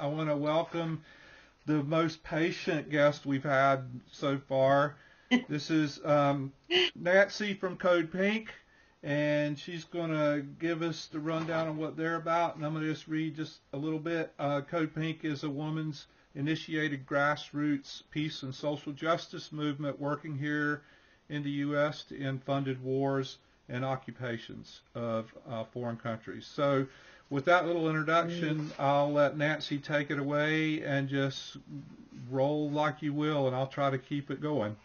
I want to welcome the most patient guest we've had so far. This is Nancy from Code Pink, and she's going to give us the rundown on what they're about, and I'm going to just read just a little bit. Code Pink is a woman's initiated grassroots peace and social justice movement working here in the U.S. to end funded wars and occupations of foreign countries. So with that little introduction, I'll let Nancy take it away and just roll like you will, and I'll try to keep it going.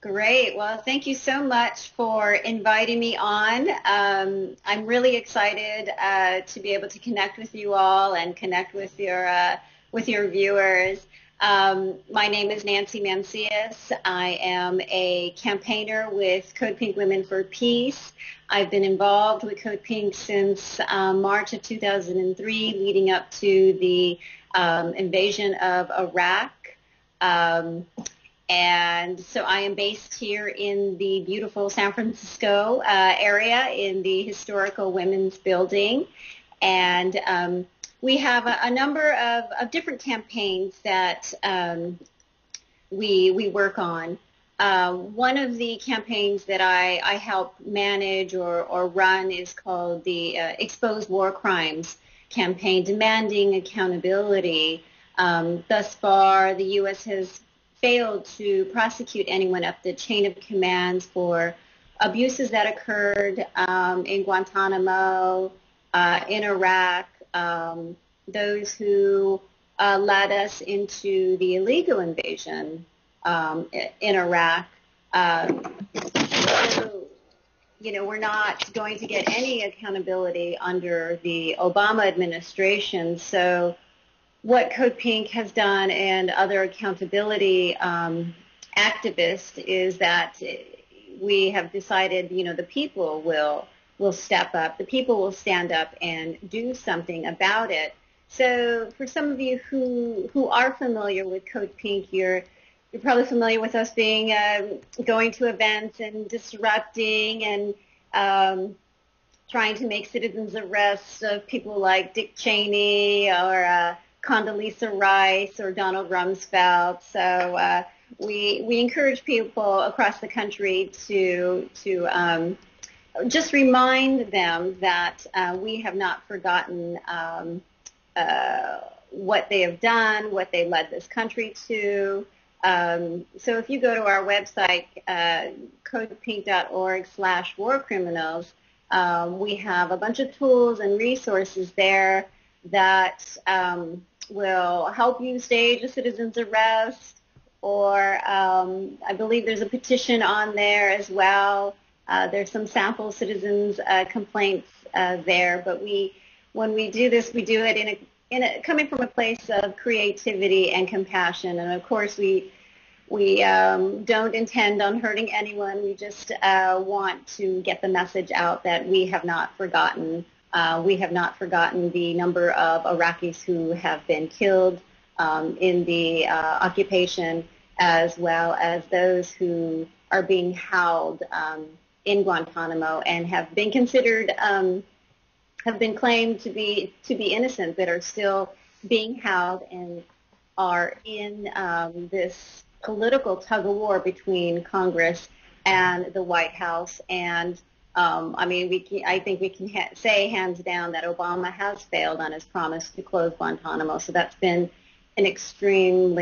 Great. Well, thank you so much for inviting me on. I'm really excited to be able to connect with you all and connect with your viewers. My name is Nancy Mancias. I am a campaigner with Code Pink Women for Peace. I've been involved with Code Pink since March of 2003, leading up to the invasion of Iraq. And so I am based here in the beautiful San Francisco area in the historical Women's Building. And we have a number of different campaigns that we work on. One of the campaigns that I help manage or run is called the Expose War Crimes campaign, demanding accountability. Thus far, the U.S. has failed to prosecute anyone up the chain of command for abuses that occurred in Guantanamo, in Iraq, those who led us into the illegal invasion in Iraq. We're not going to get any accountability under the Obama administration. So what Code Pink has done and other accountability activists is that we have decided, the people will step up. The people will stand up and do something about it. So for some of you who are familiar with Code Pink, you're probably familiar with us being going to events and disrupting and trying to make citizens arrest of people like Dick Cheney or Condoleezza Rice or Donald Rumsfeld. So we encourage people across the country to just remind them that we have not forgotten what they have done, what they led this country to. So if you go to our website, codepink.org/warcriminals, we have a bunch of tools and resources there that will help you stage a citizen's arrest, or I believe there's a petition on there as well. There's some sample citizens' complaints there, but when we do this, we do it coming from a place of creativity and compassion. And of course, we don't intend on hurting anyone. We just want to get the message out that we have not forgotten. We have not forgotten the number of Iraqis who have been killed in the occupation, as well as those who are being held in Guantanamo and have been considered, have been claimed to be innocent, but are still being held and are in this political tug of war between Congress and the White House. And I think we can say hands down that Obama has failed on his promise to close Guantanamo. So that's been an extreme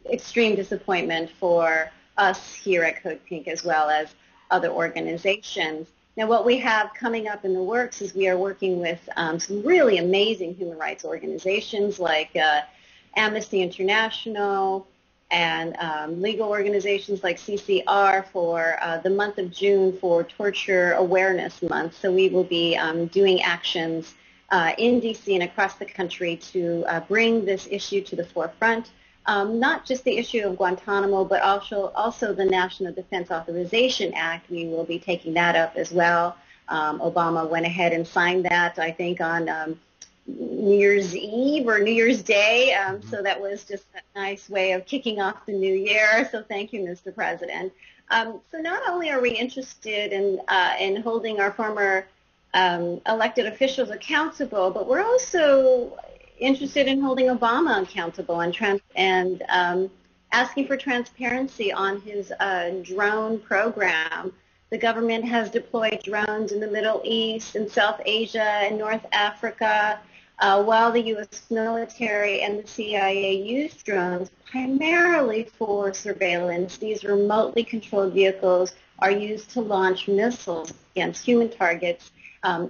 disappointment for us here at Code Pink, as well as other organizations. Now, what we have coming up in the works is we are working with some really amazing human rights organizations like Amnesty International and legal organizations like CCR for the month of June for Torture Awareness Month. So we will be doing actions in D.C. and across the country to bring this issue to the forefront. Not just the issue of Guantanamo, but also the National Defense Authorization Act. We will be taking that up as well. Obama went ahead and signed that, I think, on New Year's Eve or New Year's Day. So that was just a nice way of kicking off the new year. So thank you, Mr. President. So not only are we interested in holding our former elected officials accountable, but we're also interested in holding Obama accountable and asking for transparency on his drone program. The government has deployed drones in the Middle East and South Asia and North Africa, while the U.S. military and the CIA used drones primarily for surveillance. These remotely controlled vehicles are used to launch missiles against human targets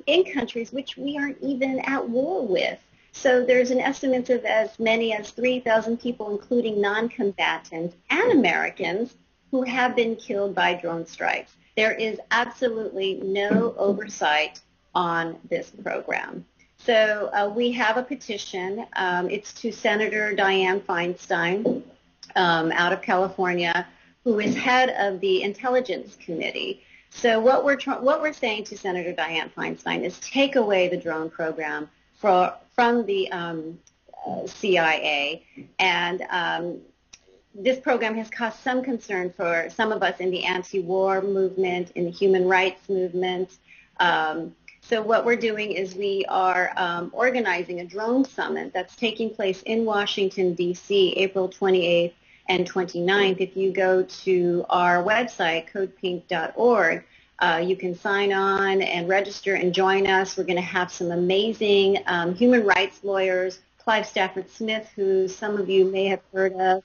in countries which we aren't even at war with. So there's an estimate of as many as 3,000 people, including non-combatants and Americans, who have been killed by drone strikes. There is absolutely no oversight on this program. So we have a petition. It's to Senator Dianne Feinstein out of California, who is head of the Intelligence Committee. So what we're saying to Senator Dianne Feinstein is take away the drone program from the CIA, and this program has caused some concern for some of us in the anti-war movement, in the human rights movement. So what we're doing is we are organizing a drone summit that's taking place in Washington, D.C., April 28th and 29th. If you go to our website, codepink.org, you can sign on and register and join us. We're going to have some amazing human rights lawyers, Clive Stafford Smith, who some of you may have heard of,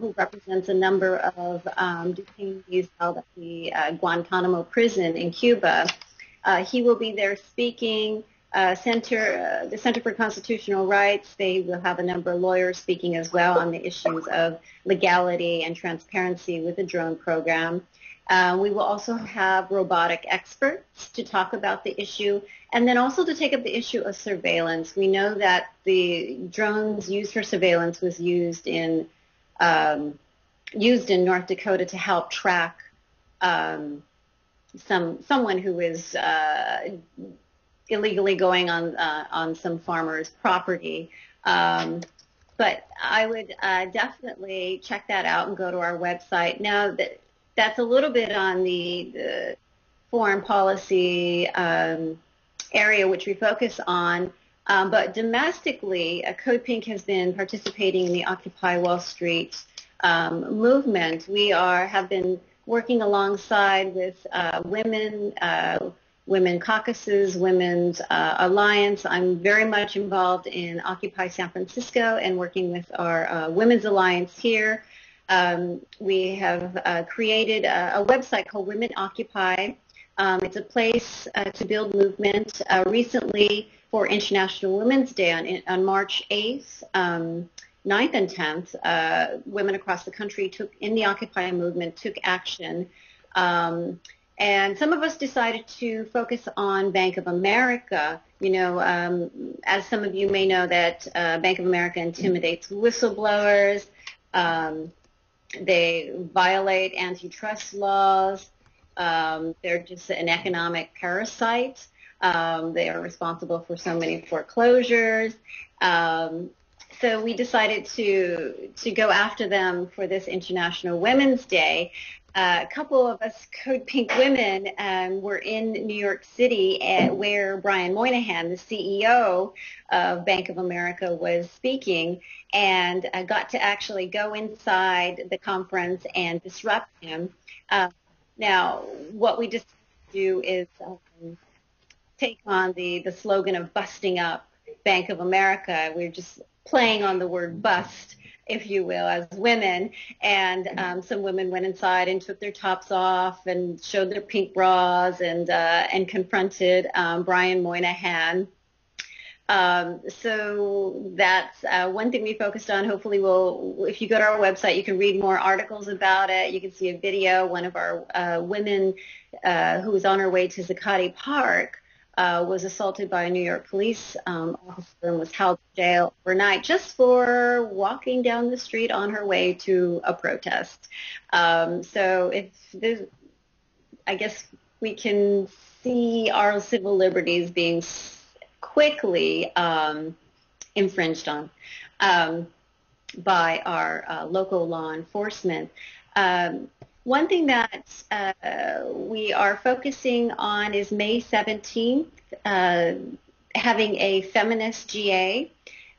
who represents a number of detainees held at the Guantanamo prison in Cuba. He will be there speaking. The Center for Constitutional Rights, they will have a number of lawyers speaking as well on the issues of legality and transparency with the drone program. We will also have robotic experts to talk about the issue, and then also to take up the issue of surveillance. We know that the drones used for surveillance was used in North Dakota to help track someone who is illegally going on some farmer's property. But I would definitely check that out and go to our website. Now, that's a little bit on the foreign policy area, which we focus on. But domestically, Code Pink has been participating in the Occupy Wall Street movement. We have been working alongside with Women Caucuses, Women's Alliance. I'm very much involved in Occupy San Francisco and working with our Women's Alliance here. We have created a website called Women Occupy. It's a place to build movement. Recently, for International Women's Day on March 8th, 9th and 10th, women across the country in the Occupy movement took action. And some of us decided to focus on Bank of America. You know, as some of you may know, that Bank of America intimidates whistleblowers. They violate antitrust laws. They're just an economic parasite. They are responsible for so many foreclosures. So we decided to go after them for this International Women's Day. A couple of us Code Pink women were in New York City where Brian Moynihan, the CEO of Bank of America, was speaking, and got to actually go inside the conference and disrupt him. Now, what we just do is take on the slogan of busting up Bank of America. We're just playing on the word bust, if you will, as women. And some women went inside and took their tops off and showed their pink bras and confronted Brian Moynihan. So that's one thing we focused on. Hopefully if you go to our website, you can read more articles about it. You can see a video. One of our women who was on her way to Zuccotti Park was assaulted by a New York police officer and was held in jail overnight just for walking down the street on her way to a protest. So I guess we can see our civil liberties being quickly infringed on by our local law enforcement. One thing that we are focusing on is May 17th, having a feminist GA.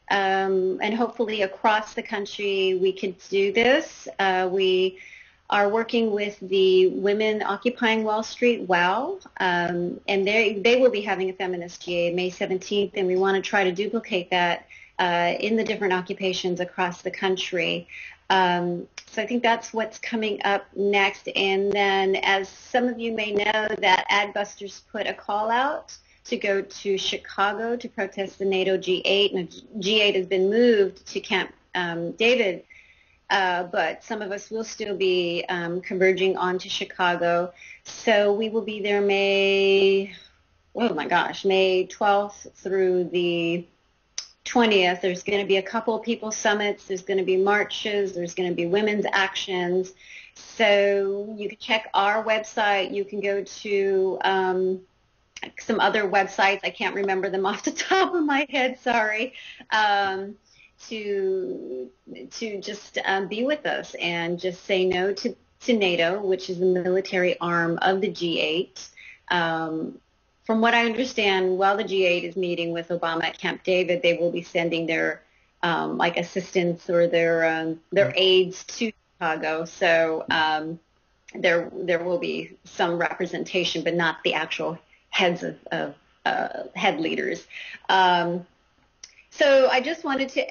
And hopefully across the country we could do this. We are working with the Women Occupying Wall Street, WOW, and they will be having a feminist GA May 17th, and we want to try to duplicate that in the different occupations across the country. So I think that's what's coming up next. And then, as some of you may know, that Adbusters put a call out to go to Chicago to protest the NATO G8. And G8 has been moved to Camp David, but some of us will still be converging on to Chicago. So we will be there May 12th through the 20th. There's going to be a couple of people summits. There's going to be marches. There's going to be women's actions. So you can check our website. You can go to some other websites. I can't remember them off the top of my head. Sorry. To just be with us and just say no to NATO, which is the military arm of the G8. From what I understand, while the G8 is meeting with Obama at Camp David, they will be sending their assistants or their aides to Chicago. So there will be some representation, but not the actual heads of head leaders. So I just wanted to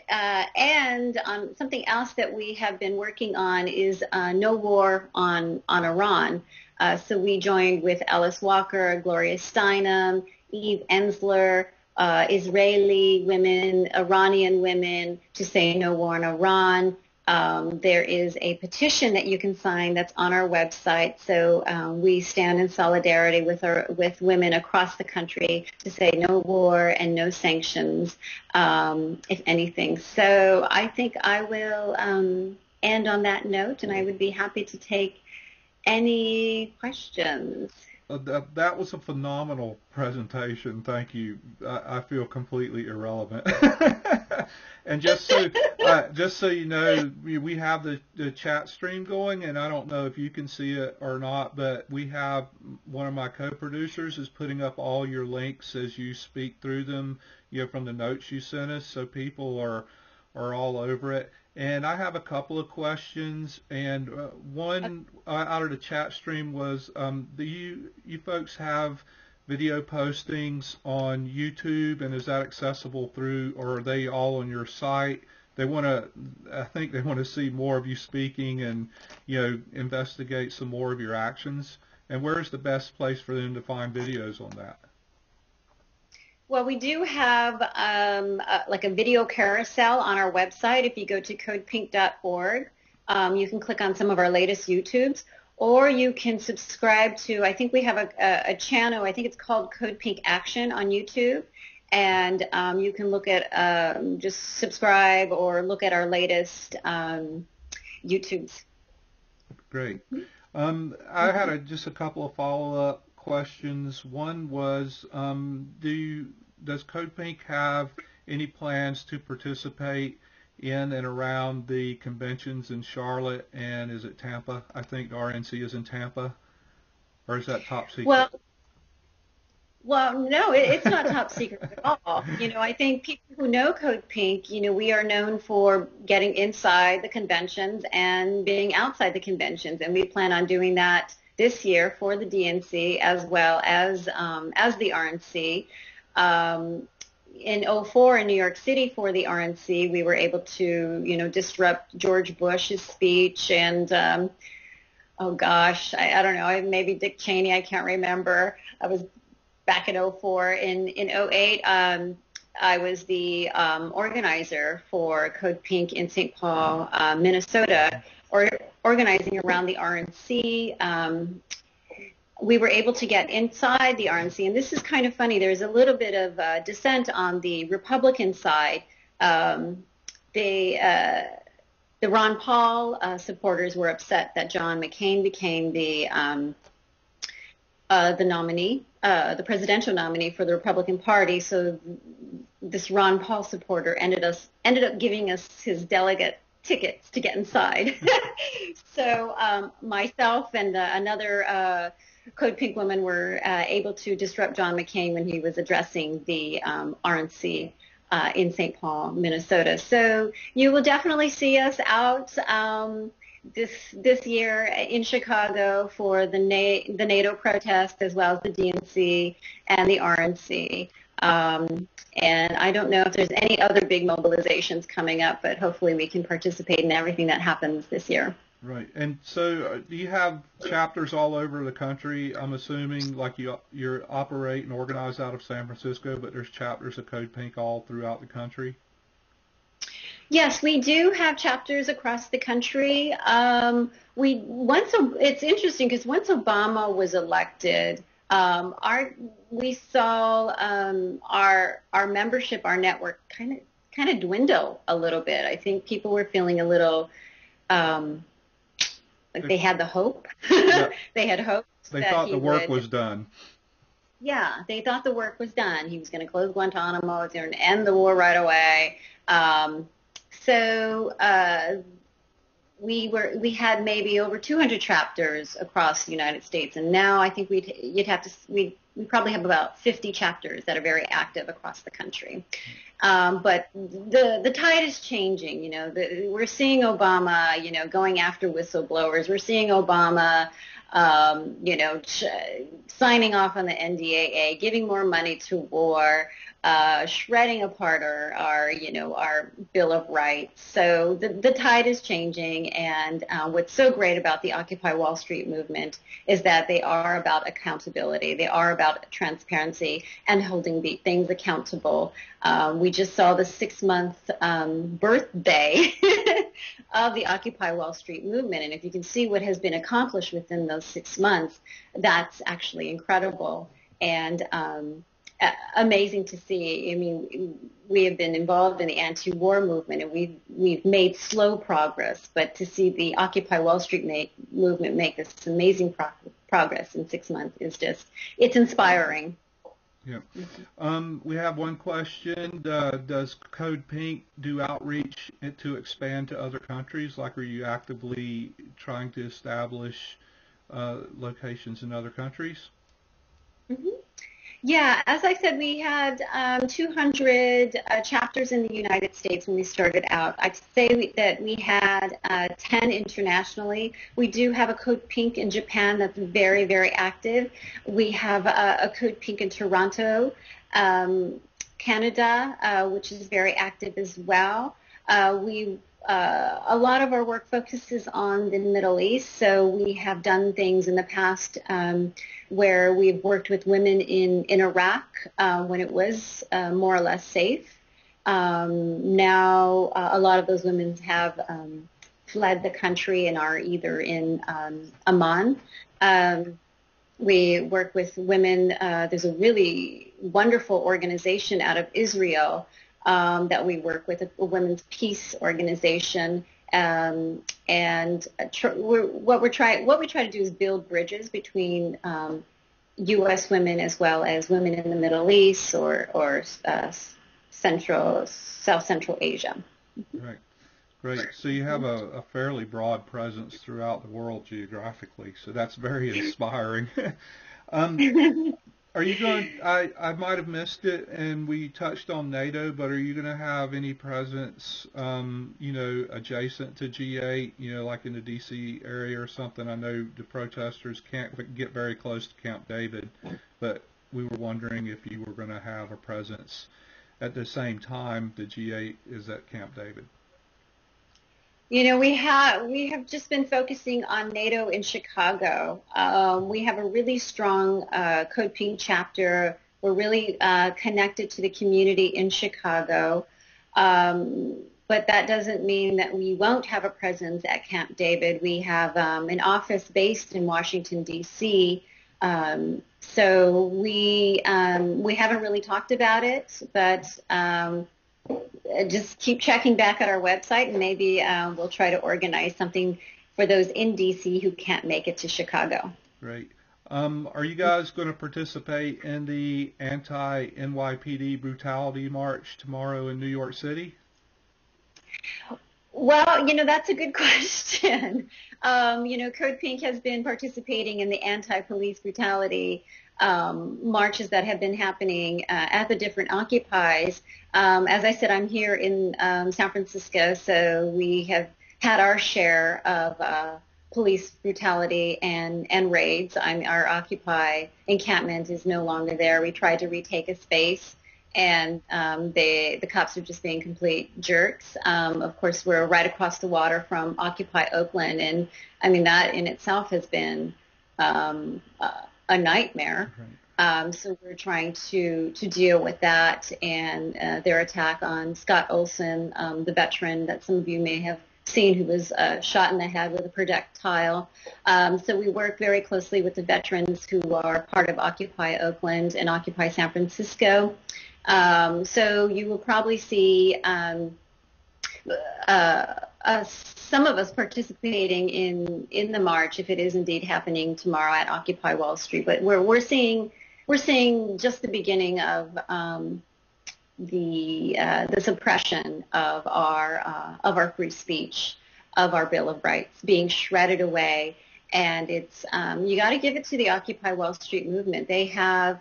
end on something else that we have been working on is no war on Iran. So we joined with Alice Walker, Gloria Steinem, Eve Ensler, Israeli women, Iranian women to say no war on Iran. There is a petition that you can sign that's on our website. So we stand in solidarity with women across the country to say no war and no sanctions, if anything. So I think I will end on that note, and I would be happy to take any questions. That was a phenomenal presentation. Thank you. I feel completely irrelevant. And just so you know, we have the chat stream going, and I don't know if you can see it or not, but we have one of my co-producers is putting up all your links as you speak through them, from the notes you sent us, so people are all over it. And I have a couple of questions, and one out of the chat stream was, do you folks have video postings on YouTube, and is that accessible through, or are they all on your site? I think they want to see more of you speaking and, investigate some more of your actions. And where's the best place for them to find videos on that? Well, we do have like a video carousel on our website. If you go to codepink.org, you can click on some of our latest YouTubes, or you can subscribe to, I think we have a channel, I think it's called Code Pink Action on YouTube, and you can look at, just subscribe or look at our latest YouTubes. Great. I had just a couple of follow-up questions. One was, does Code Pink have any plans to participate in and around the conventions in Charlotte, and is it Tampa? I think the RNC is in Tampa, or is that top secret? Well, no, it's not top secret at all. I think people who know Code Pink, we are known for getting inside the conventions and being outside the conventions, and we plan on doing that this year for the DNC as well as the RNC. In 2004 in New York City for the RNC, we were able to, disrupt George Bush's speech and, oh gosh, I don't know, maybe Dick Cheney, I can't remember. I was back in 2004. In 2008, I was the organizer for Code Pink in St. Paul, Minnesota, organizing around the RNC. We were able to get inside the RNC, and this is kind of funny. There's a little bit of dissent on the Republican side. The Ron Paul supporters were upset that John McCain became the nominee, the presidential nominee for the Republican Party. So this Ron Paul supporter ended up giving us his delegate tickets to get inside. So myself and another Code Pink woman were able to disrupt John McCain when he was addressing the RNC in St. Paul, Minnesota. So you will definitely see us out this year in Chicago for the NATO protest, as well as the DNC and the RNC. And I don't know if there's any other big mobilizations coming up, but hopefully we can participate in everything that happens this year. Right. And so do you have chapters all over the country? I'm assuming like you operate and organize out of San Francisco, but there's chapters of Code Pink all throughout the country? Yes, we do have chapters across the country. It's interesting because once Obama was elected, we saw our membership, our network, kind of dwindle a little bit. I think people were feeling a little like they had the hope. Yeah. They had hopes. They thought the work was done. Yeah, they thought the work was done. He was going to close Guantanamo. He was going to end the war right away. So we had maybe over 200 chapters across the United States, and now I think we probably have about 50 chapters that are very active across the country. But the tide is changing. You know, we're seeing Obama, you know, going after whistleblowers. We're seeing Obama, you know, signing off on the NDAA, giving more money to war, shredding apart our Bill of Rights. So the tide is changing, and what's so great about the Occupy Wall Street movement is that they are about accountability. They are about transparency and holding things accountable. We just saw the 6-month birthday of the Occupy Wall Street movement, and if you can see what has been accomplished within those 6 months, that's actually incredible and amazing to see. I mean, we have been involved in the anti-war movement, and we've made slow progress, but to see the Occupy Wall Street movement make this amazing progress in 6 months is it's inspiring. Yeah. We have one question. Does Code Pink do outreach to expand to other countries? Like, are you actively trying to establish locations in other countries? Mm-hmm. Yeah, as I said, we had 200 chapters in the United States when we started out. I'd say that we had 10 internationally. We do have a Code Pink in Japan that's very, very active. We have a Code Pink in Toronto, Canada, which is very active as well. A lot of our work focuses on the Middle East, so we have done things in the past where we've worked with women in Iraq when it was more or less safe. Now, a lot of those women have fled the country and are either in Amman. We work with women. There's a really wonderful organization out of Israel that we work with, a women's peace organization, and what we try to do is build bridges between U.S. women as well as women in the Middle East or South Central Asia. Right. Great. So you have a fairly broad presence throughout the world geographically, so that's very inspiring. Are you going, I might have missed it, and we touched on NATO, but are you going to have any presence, adjacent to G8, like in the D.C. area or something? I know the protesters can't get very close to Camp David, but we were wondering if you were going to have a presence at the same time the G8 is at Camp David. We have just been focusing on NATO in Chicago. We have a really strong Code Pink chapter. We're really connected to the community in Chicago. But that doesn't mean that we won't have a presence at Camp David. We have an office based in Washington, D.C., so we haven't really talked about it, but just keep checking back at our website, and maybe we'll try to organize something for those in D.C. who can't make it to Chicago. Great. Are you guys going to participate in the anti-NYPD brutality march tomorrow in New York City? Well, that's a good question. Code Pink has been participating in the anti-police brutality marches that have been happening at the different occupies. As I said, I'm here in San Francisco, so we have had our share of police brutality and raids. Our Occupy encampment is no longer there. We tried to retake a space, and the cops are just being complete jerks. Of course, we're right across the water from Occupy Oakland, and I mean that in itself has been a nightmare. So we're trying to deal with that and their attack on Scott Olson, the veteran that some of you may have seen, who was shot in the head with a projectile. So we work very closely with the veterans who are part of Occupy Oakland and Occupy San Francisco. So you will probably see some of us participating in the march, if it is indeed happening tomorrow at Occupy Wall Street. But we're seeing just the beginning of the suppression of our free speech, of our Bill of Rights being shredded away. And it's you got to give it to the Occupy Wall Street movement. They have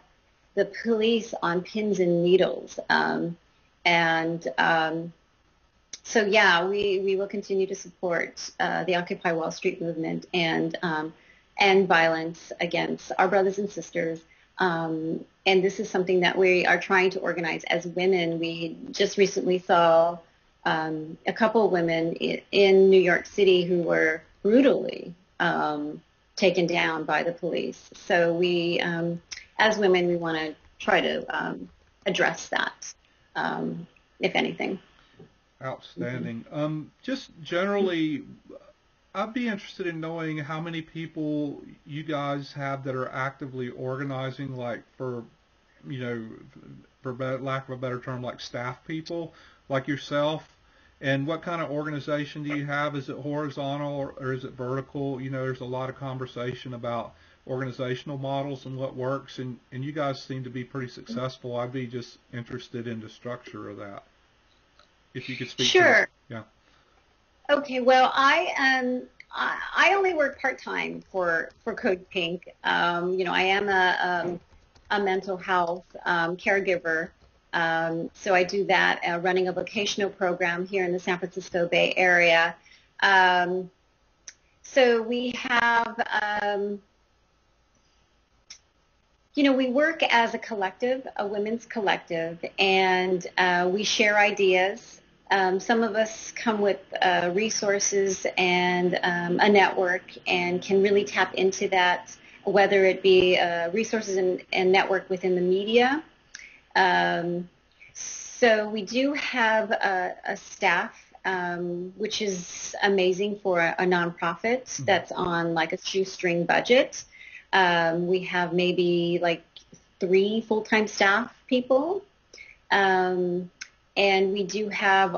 the police on pins and needles, so yeah, we will continue to support the Occupy Wall Street movement and violence against our brothers and sisters. And this is something that we are trying to organize as women. We just recently saw a couple of women in New York City who were brutally taken down by the police. So we, as women, we want to try to address that, if anything. Outstanding. Just generally, I'd be interested in knowing how many people you guys have that are actively organizing, like for lack of a better term, like staff people, like yourself. And what kind of organization do you have? Is it horizontal or is it vertical? There's a lot of conversation about organizational models and what works, and you guys seem to be pretty successful. I'd be just interested in the structure of that. If you could speak to Sure. it. Yeah. Okay. Well, I only work part-time for Code Pink. I am a mental health caregiver. So I do that, running a vocational program here in the San Francisco Bay Area. So we have, we work as a collective, a women's collective, and we share ideas. Some of us come with resources and a network and can really tap into that, whether it be resources and network within the media. So we do have a staff, which is amazing for a nonprofit that's on like a shoestring budget. We have maybe like 3 full-time staff people. And we do have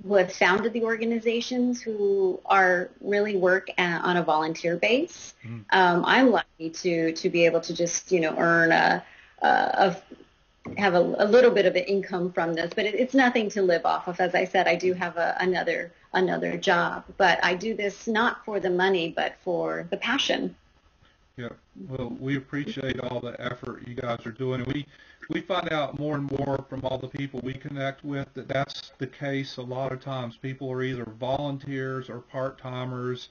who have founded the organizations who are really work on a volunteer base. I'm lucky to be able to just earn have a little bit of an income from this, but it's nothing to live off of. As I said, I do have another job, but I do this not for the money, but for the passion. Yeah. Well, we appreciate all the effort you guys are doing. And we find out more and more from all the people we connect with that that's the case a lot of times. People are either volunteers or part-timers,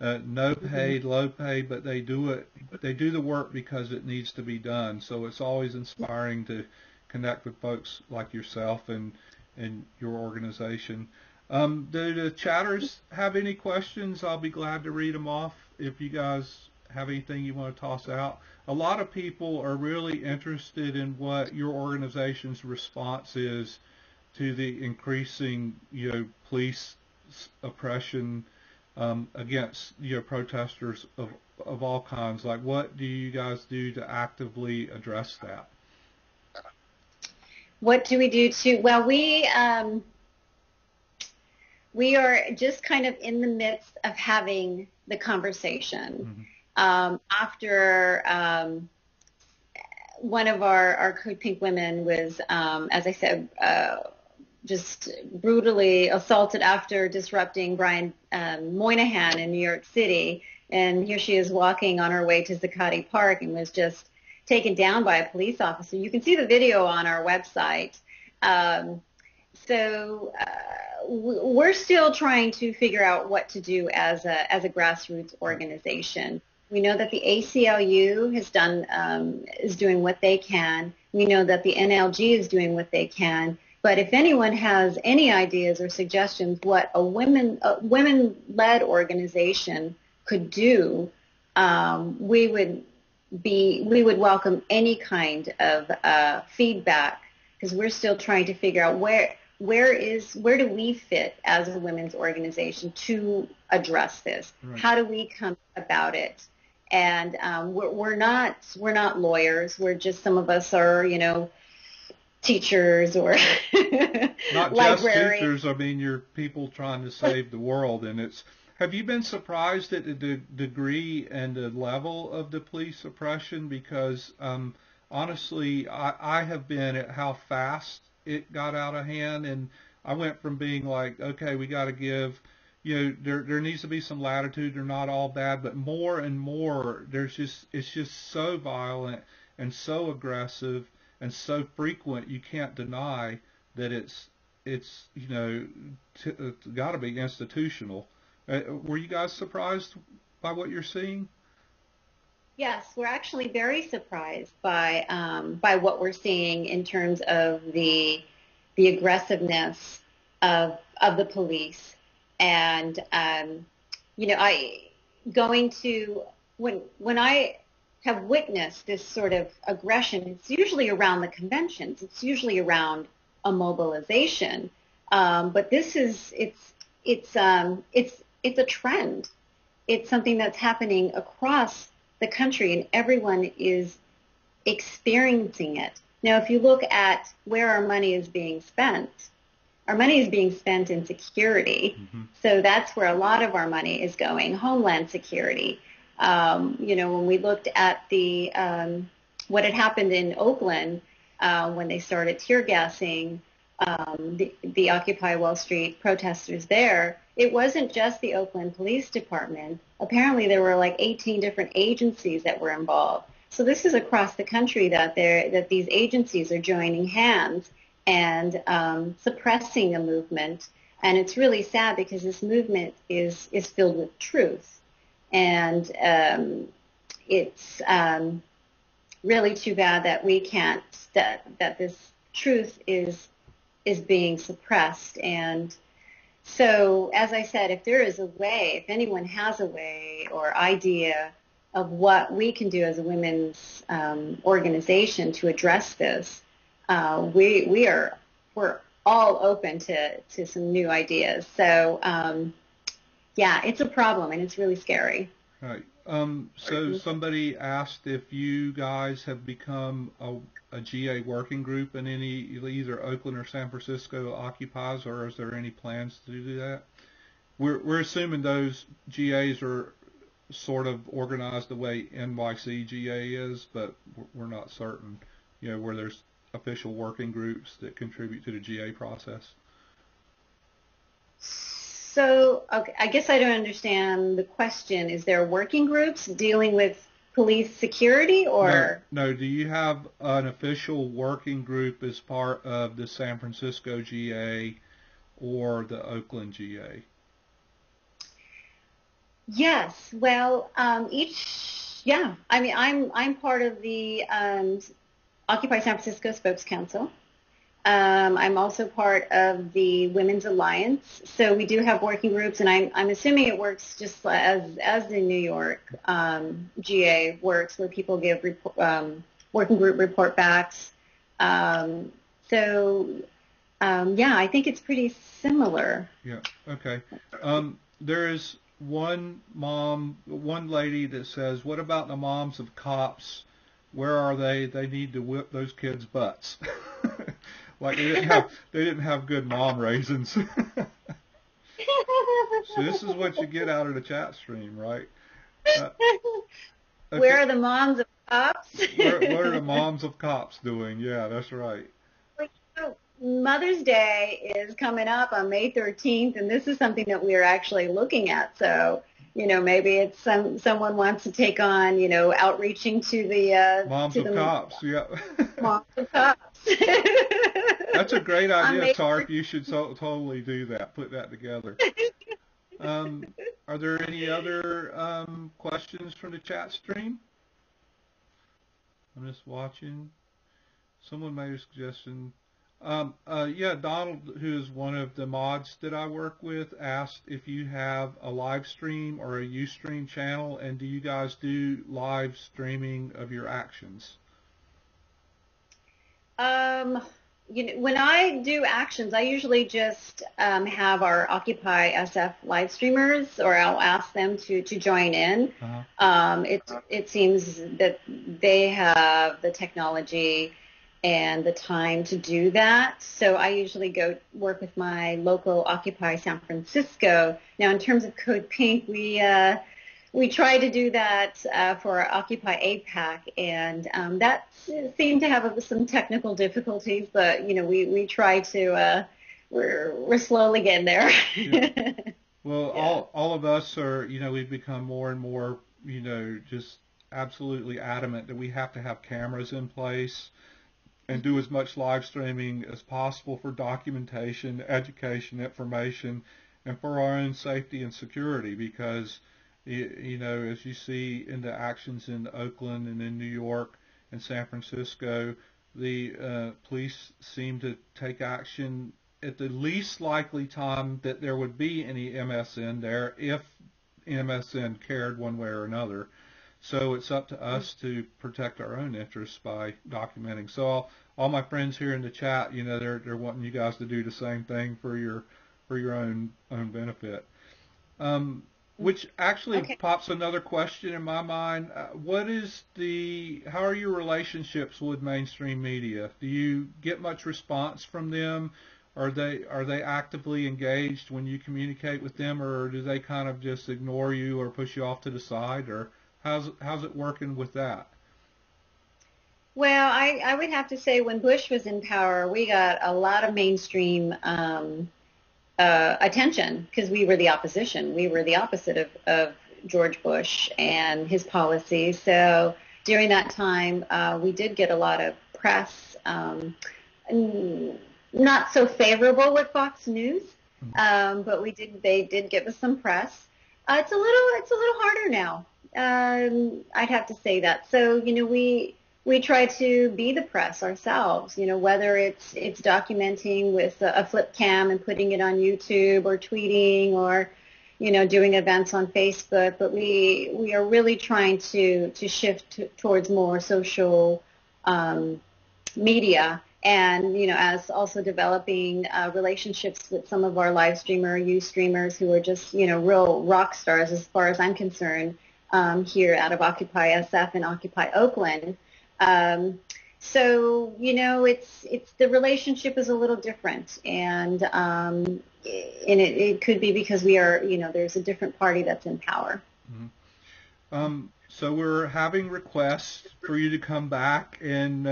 no paid, low paid, but they do it. They do the work because it needs to be done. So it's always inspiring to connect with folks like yourself and your organization. Do the chatters have any questions? I'll be glad to read them off if you guys have anything you want to toss out. A lot of people are really interested in what your organization's response is to the increasing, police oppression against, protesters of all kinds. Like, what do you guys do to actively address that? What do we do well, we are just kind of in the midst of having the conversation. After one of our Code Pink women was, as I said, just brutally assaulted after disrupting Brian Moynihan in New York City. And here she is walking on her way to Zuccotti Park and was just taken down by a police officer. You can see the video on our website. Um, so we're still trying to figure out what to do as a grassroots organization. We know that the ACLU is doing what they can. We know that the NLG is doing what they can. But if anyone has any ideas or suggestions what a women-led organization could do, we would welcome any kind of feedback, because we're still trying to figure out where do we fit as a women's organization to address this? Right. How do we come about it? And we're not lawyers. We're just, some of us are, teachers or not just teachers. I mean, you're people trying to save the world, and it's. Have you been surprised at the degree and the level of the police oppression? Because honestly, I have been at how fast it got out of hand, and I went from being like, okay, we got to give, there needs to be some latitude. They're not all bad, but more and more, it's just so violent and so aggressive and so frequent. You can't deny that it's got to be institutional. Were you guys surprised by what you're seeing? Yes, we're actually very surprised by what we're seeing in terms of the aggressiveness of the police, and when I have witnessed this sort of aggression, it's usually around the conventions. It's usually around a mobilization, but this is it's a trend. It's something that's happening across the country, and everyone is experiencing it. Now, if you look at where our money is being spent, our money is being spent in security. Mm-hmm. So that's where a lot of our money is going, Homeland Security. When we looked at what had happened in Oakland when they started tear gassing the Occupy Wall Street protesters there, it wasn't just the Oakland Police Department. Apparently there were like 18 different agencies that were involved. So this is across the country that these agencies are joining hands and suppressing a movement. And it's really sad because this movement is filled with truth. And it's really too bad that we can't, that this truth is being suppressed. And so, as I said, if there is a way, if anyone has a way or idea of what we can do as a women's organization to address this, we're all open to some new ideas. So, yeah, it's a problem, and it's really scary. Right. So somebody asked if you guys have become a GA working group in any, either Oakland or San Francisco occupies, or is there any plans to do that? We're assuming those GAs are sort of organized the way NYC GA is, but we're not certain, where there's official working groups that contribute to the GA process. So, okay, I guess I don't understand the question. Is there working groups dealing with police security, or? No, do you have an official working group as part of the San Francisco GA or the Oakland GA? Yes. Well, yeah. I mean, I'm part of the Occupy San Francisco Spokes Council. I'm also part of the Women's Alliance, so we do have working groups, and I'm assuming it works just as the New York GA works, where people give working group report backs. Yeah, I think it's pretty similar. Yeah. Okay. There is one lady that says, "What about the moms of cops? Where are they? They need to whip those kids' butts." Like they didn't have good mom raisins. So this is what you get out of the chat stream, right? Okay. Where are the moms of cops? What are the moms of cops doing? Yeah, that's right. Mother's Day is coming up on May 13th, and this is something that we are actually looking at. So, maybe it's someone wants to take on, outreaching Moms to of the cops, yeah. moms of cops. That's a great On idea, May Tark. You should totally do that. Put that together. Are there any other questions from the chat stream? I'm just watching. Someone made a suggestion. Yeah, Donald, who is one of the mods that I work with, asked if you have a live stream or a Ustream channel, and do you guys do live streaming of your actions? When I do actions, I usually just have our Occupy SF live streamers, or I'll ask them to join in. Uh-huh. It seems that they have the technology and the time to do that. So I usually go work with my local Occupy San Francisco. Now, in terms of Code Pink, we tried to do that for our Occupy APAC, and that seemed to have some technical difficulties, but we try to. We're slowly getting there. Yeah. Well, Yeah. all of us are, we've become more and more, just absolutely adamant that we have to have cameras in place and do as much live streaming as possible for documentation, education, information, and for our own safety and security. Because, as you see in the actions in Oakland and in New York and San Francisco, the police seem to take action at the least likely time that there would be any MSN there, if MSN cared one way or another. So it's up to us to protect our own interests by documenting. So all my friends here in the chat, they're wanting you guys to do the same thing for your own benefit. Which actually Okay. pops another question in my mind. How are your relationships with mainstream media? Do you get much response from them? Are they actively engaged when you communicate with them, or do they kind of just ignore you or push you off to the side, or how's it working with that? Well, I would have to say when Bush was in power, we got a lot of mainstream attention because we were the opposition. We were the opposite of George Bush and his policies. So during that time, we did get a lot of press, not so favorable with Fox News, but they did give us some press. It's a little harder now. I'd have to say that. So we try to be the press ourselves, whether it's documenting with a flip cam and putting it on YouTube, or tweeting, or doing events on Facebook. But we are really trying to shift towards more social media, and as also developing relationships with some of our live streamer, Ustreamers, who are just real rock stars as far as I'm concerned, here out of Occupy SF and Occupy Oakland. So it's the relationship is a little different, and it could be because we are there's a different party that's in power. Mm-hmm. So we're having requests for you to come back and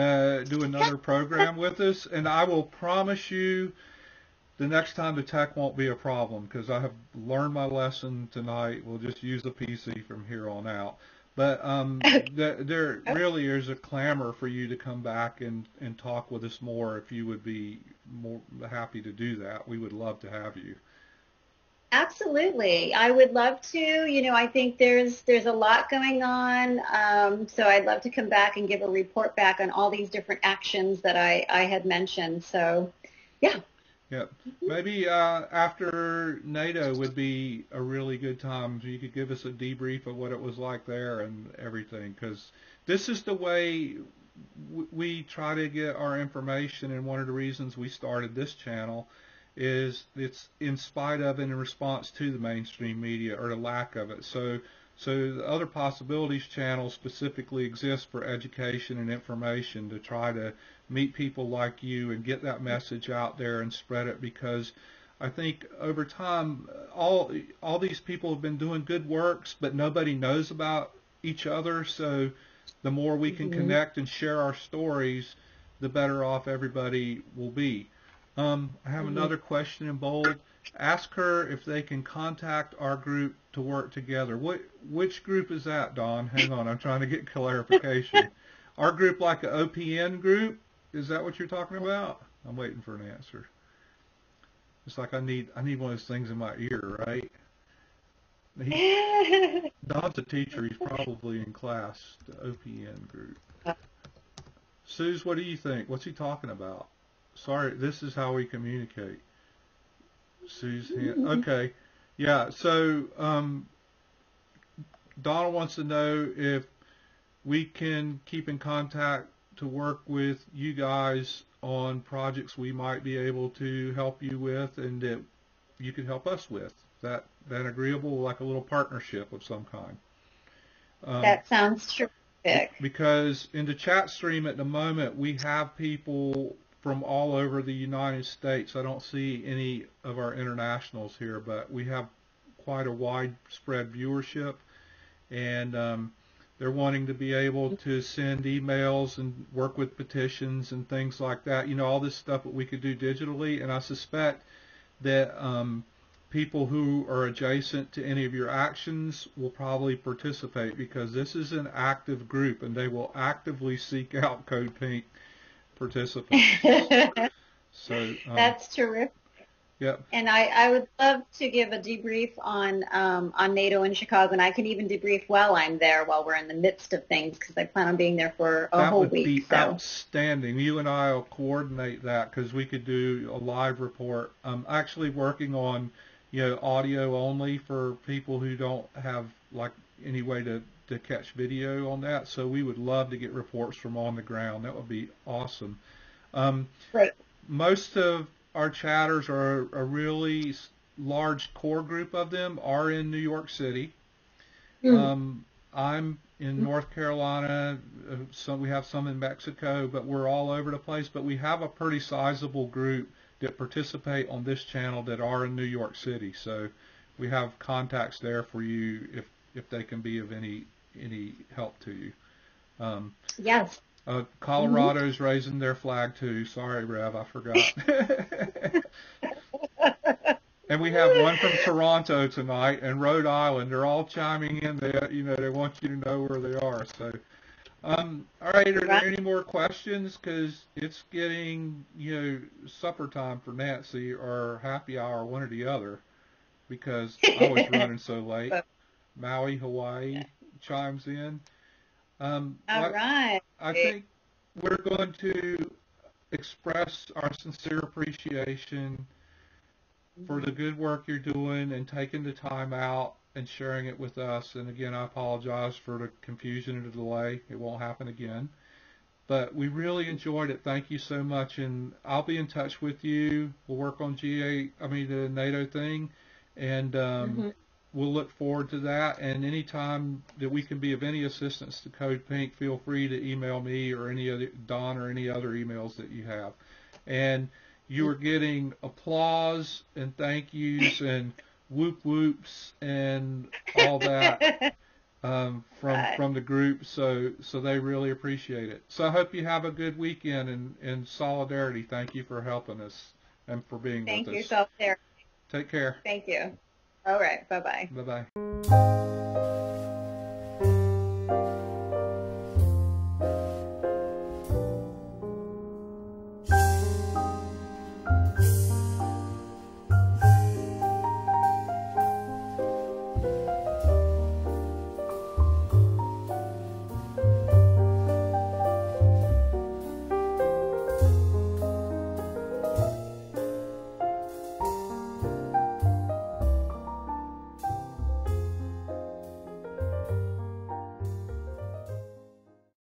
do another program with us, and I will promise you the next time the tech won't be a problem, because I have learned my lesson tonight. We'll just use the PC from here on out. But there really is a clamor for you to come back and talk with us more. If you would be more happy to do that, we would love to have you. Absolutely. I would love to. I think there's a lot going on. So I'd love to come back and give a report back on all these different actions that I had mentioned. So, yeah. Yeah. Maybe after NATO would be a really good time. So you could give us a debrief of what it was like there and everything, because this is the way we try to get our information, and one of the reasons we started this channel is it's in spite of and in response to the mainstream media, or the lack of it. So the Other Possibilities channel specifically exists for education and information, to try to meet people like you and get that message out there and spread it, because I think over time all these people have been doing good works, but nobody knows about each other. So the more we can connect and share our stories, the better off everybody will be. I have another question in bold. Ask her if they can contact our group to work together. Which group is that, Dawn? Hang on, I'm trying to get clarification. Our group, like an OPN group? Is that what you're talking about? I'm waiting for an answer. It's like I need one of those things in my ear, right? Don's a teacher. He's probably in class. The OPN group. Suze, what do you think? What's he talking about? Sorry, this is how we communicate. Suze, okay, yeah. So Donna wants to know if we can keep in contact to work with you guys on projects we might be able to help you with, and that you could help us with. That agreeable, like a little partnership of some kind. That sounds terrific. Because in the chat stream at the moment, we have people from all over the United States. I don't see any of our internationals here, but we have quite a widespread viewership, and they're wanting to be able to send emails and work with petitions and things like that. You know, all this stuff that we could do digitally, and I suspect that people who are adjacent to any of your actions will probably participate, because this is an active group and they will actively seek out Code Pink participants. So that's terrific. Yep. And I would love to give a debrief on NATO in Chicago, and I can even debrief while I'm there, while we're in the midst of things, because I plan on being there for a whole week. That would be outstanding. You and I will coordinate that, because we could do a live report. I'm actually working on, audio only for people who don't have like any way to catch video on that. So we would love to get reports from on the ground. That would be awesome. Right. Most of our chatters are a really large core group of them are in New York City. I'm in North Carolina. We have some in Mexico, but we're all over the place. But we have a pretty sizable group that participate on this channel that are in New York City. So we have contacts there for you if they can be of any help to you. Yes. Colorado's raising their flag too. Sorry, Rev, I forgot. And we have one from Toronto tonight, and Rhode Island. They're all chiming in. They want you to know where they are. So, all right. Are there any more questions? Because it's getting supper time for Nancy, or happy hour, one or the other. Because I was running so late. Maui, Hawaii chimes in. All right. I think we're going to express our sincere appreciation for the good work you're doing and taking the time out and sharing it with us. And again, I apologize for the confusion and the delay. It won't happen again. But we really enjoyed it. Thank you so much. And I'll be in touch with you. We'll work on the NATO thing. And we'll look forward to that, and anytime that we can be of any assistance to Code Pink, feel free to email me or any other Don or any other emails that you have. And you are getting applause and thank yous and whoop whoops and all that from the group. So they really appreciate it. So I hope you have a good weekend, and in solidarity, thank you for helping us and for being with us. Thank you, self-care. Take care. Thank you. All right. Bye-bye. Bye-bye.